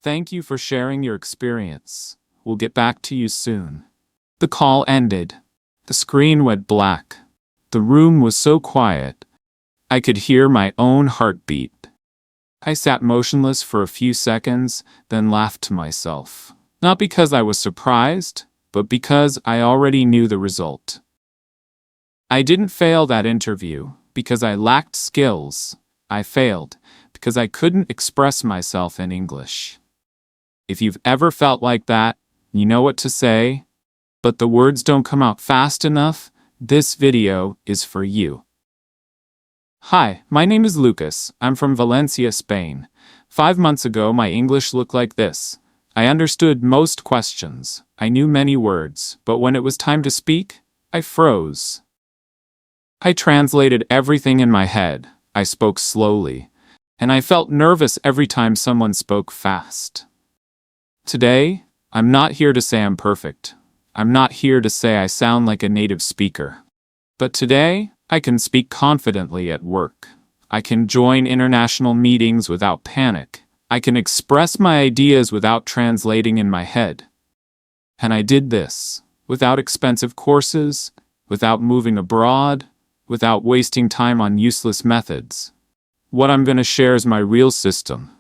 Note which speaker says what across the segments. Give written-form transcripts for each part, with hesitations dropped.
Speaker 1: Thank you for sharing your experience. We'll get back to you soon. The call ended. The screen went black. The room was so quiet. I could hear my own heartbeat. I sat motionless for a few seconds, then laughed to myself. Not because I was surprised, but because I already knew the result. I didn't fail that interview because I lacked skills. I failed because I couldn't express myself in English. If you've ever felt like that, you know what to say, but the words don't come out fast enough, this video is for you. Hi, my name is Lucas. I'm from Valencia, Spain. 5 months ago, my English looked like this. I understood most questions. I knew many words, but when it was time to speak, I froze. I translated everything in my head. I spoke slowly, and I felt nervous every time someone spoke fast. Today, I'm not here to say I'm perfect. I'm not here to say I sound like a native speaker. But today, I can speak confidently at work. I can join international meetings without panic. I can express my ideas without translating in my head. And I did this without expensive courses, without moving abroad, without wasting time on useless methods. What I'm going to share is my real system.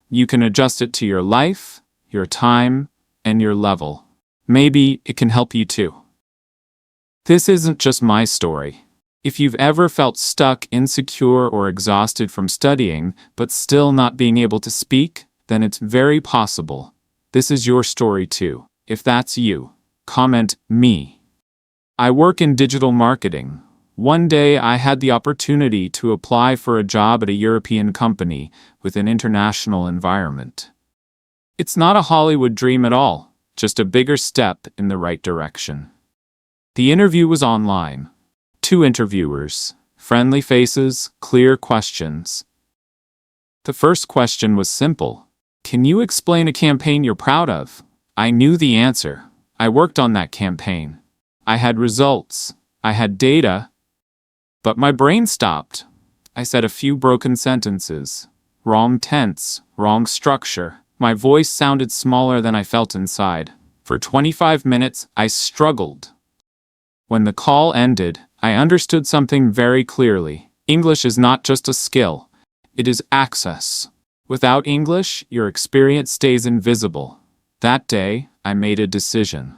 Speaker 1: You can adjust it to your life, your time, and your level. Maybe it can help you too. This isn't just my story. If you've ever felt stuck, insecure, or exhausted from studying, but still not being able to speak, then it's very possible. This is your story too. If that's you, comment me. I work in digital marketing. One day I had the opportunity to apply for a job at a European company with an international environment. It's not a Hollywood dream at all, just a bigger step in the right direction. The interview was online. 2 interviewers, friendly faces, clear questions. The first question was simple. Can you explain a campaign you're proud of? I knew the answer. I worked on that campaign. I had results. I had data. But my brain stopped. I said a few broken sentences. Wrong tense, wrong structure. My voice sounded smaller than I felt inside. For 25 minutes, I struggled. When the call ended, I understood something very clearly. English is not just a skill. It is access. Without English, your experience stays invisible. That day, I made a decision.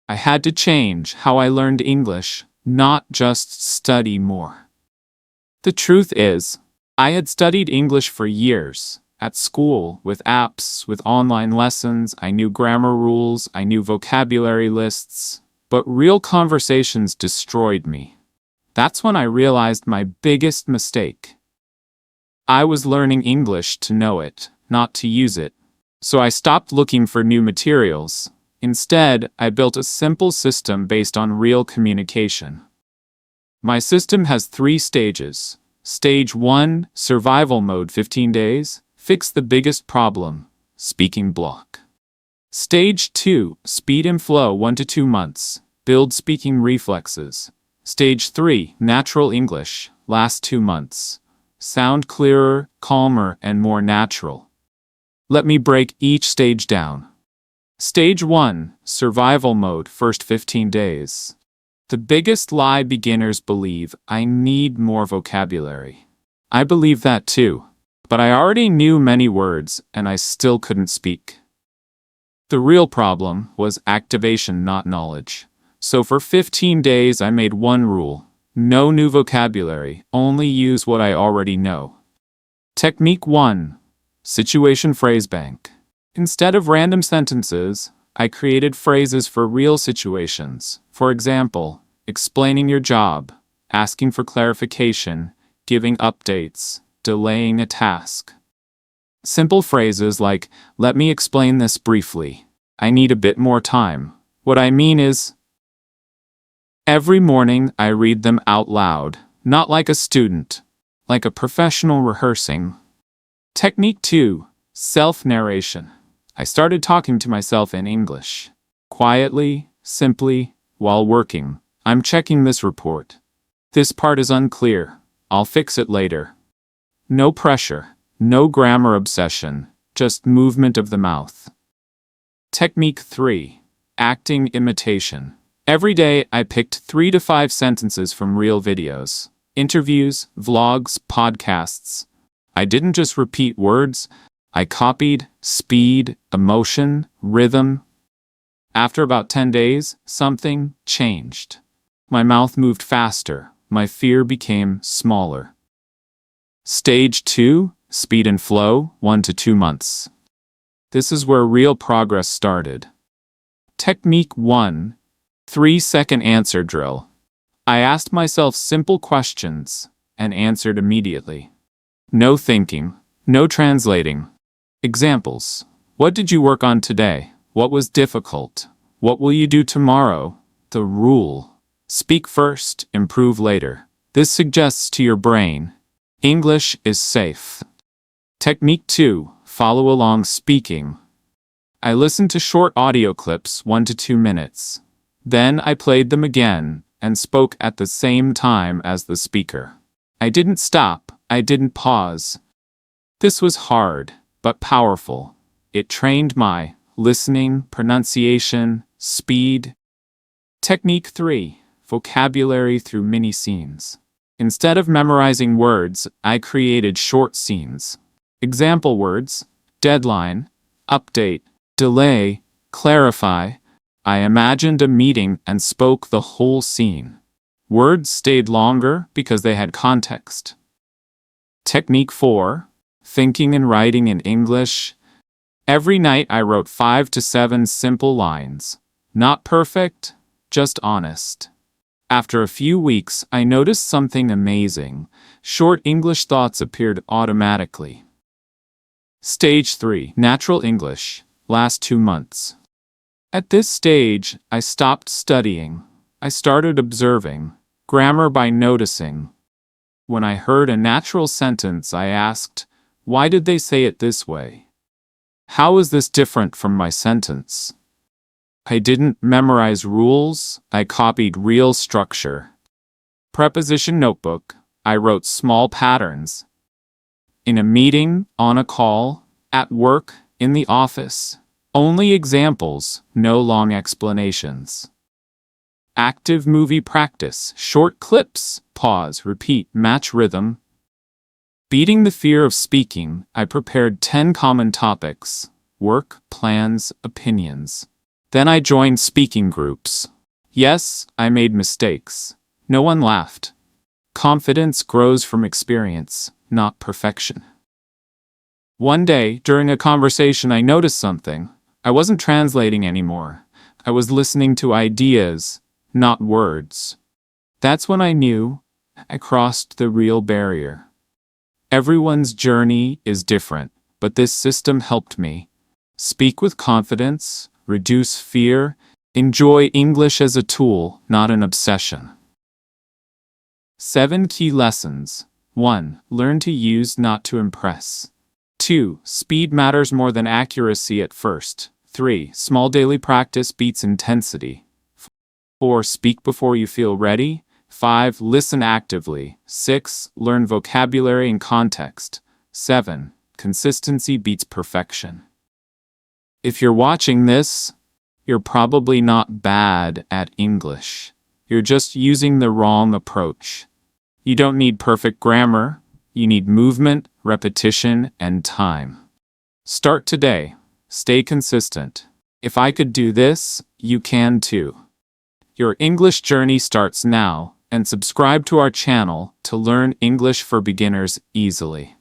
Speaker 1: I had to change how I learned English, not just study more. The truth is, I had studied English for years. At school, with apps, with online lessons, I knew grammar rules, I knew vocabulary lists, but real conversations destroyed me. That's when I realized my biggest mistake. I was learning English to know it, not to use it. So I stopped looking for new materials. Instead, I built a simple system based on real communication. My system has 3 stages. Stage 1, survival mode 15 days. Fix the biggest problem, speaking block. Stage 2, speed and flow 1 to 2 months. Build speaking reflexes. Stage 3, natural English, last 2 months. Sound clearer, calmer, and more natural. Let me break each stage down. Stage 1, survival mode, first 15 days. The biggest lie beginners believe: I need more vocabulary. I believe that too. But I already knew many words, and I still couldn't speak. The real problem was activation, not knowledge. So for 15 days I made one rule: no new vocabulary, only use what I already know. Technique 1. Situation phrase bank. Instead of random sentences, I created phrases for real situations. For example, explaining your job, asking for clarification, giving updates, delaying a task. Simple phrases like, let me explain this briefly. I need a bit more time. What I mean is, every morning I read them out loud, not like a student, like a professional rehearsing. Technique 2. Self-narration. I started talking to myself in English. Quietly, simply, while working. I'm checking this report. This part is unclear. I'll fix it later. No pressure, no grammar obsession, just movement of the mouth. Technique 3. Acting imitation. Every day I picked 3 to 5 sentences from real videos, interviews, vlogs, podcasts. I didn't just repeat words, I copied speed, emotion, rhythm. After about 10 days, something changed. My mouth moved faster, my fear became smaller. Stage 2, speed and flow, 1 to 2 months. This is where real progress started. Technique 1. 3-second answer drill. I asked myself simple questions and answered immediately. No thinking, no translating. Examples. What did you work on today? What was difficult? What will you do tomorrow? The rule. Speak first, improve later. This suggests to your brain, English is safe. Technique 2. Follow along speaking. I listened to short audio clips, 1 to 2 minutes. Then I played them again and spoke at the same time as the speaker. I didn't stop, I didn't pause. This was hard, but powerful. It trained my listening, pronunciation, speed. Technique 3. Vocabulary through mini scenes. Instead of memorizing words, I created short scenes. Example words: deadline, update, delay, clarify. I imagined a meeting and spoke the whole scene. Words stayed longer because they had context. Technique 4. Thinking and writing in English. Every night I wrote 5 to 7 simple lines. Not perfect, just honest. After a few weeks, I noticed something amazing. Short English thoughts appeared automatically. Stage 3. Natural English. Last 2 months. At this stage, I stopped studying. I started observing. Grammar by noticing. When I heard a natural sentence, I asked, why did they say it this way? How is this different from my sentence? I didn't memorize rules, I copied real structure. Preposition notebook, I wrote small patterns. In a meeting, on a call, at work, in the office. Only examples, no long explanations. Active movie practice, short clips, pause, repeat, match rhythm. Beating the fear of speaking, I prepared 10 common topics: work, plans, opinions. Then I joined speaking groups. Yes, I made mistakes. No one laughed. Confidence grows from experience, not perfection. One day, during a conversation, I noticed something. I wasn't translating anymore. I was listening to ideas, not words. That's when I knew I crossed the real barrier. Everyone's journey is different, but this system helped me. Speak with confidence, reduce fear, enjoy English as a tool, not an obsession. 7 key lessons. 1. Learn to use, not to impress. 2. Speed matters more than accuracy at first. 3. Small daily practice beats intensity. 4. Speak before you feel ready. 5. Listen actively. 6. Learn vocabulary and context. 7. Consistency beats perfection. If you're watching this, you're probably not bad at English. You're just using the wrong approach. You don't need perfect grammar. You need movement, repetition, and time. Start today. Stay consistent. If I could do this, you can too. Your English journey starts now, and subscribe to our channel to learn English for beginners easily.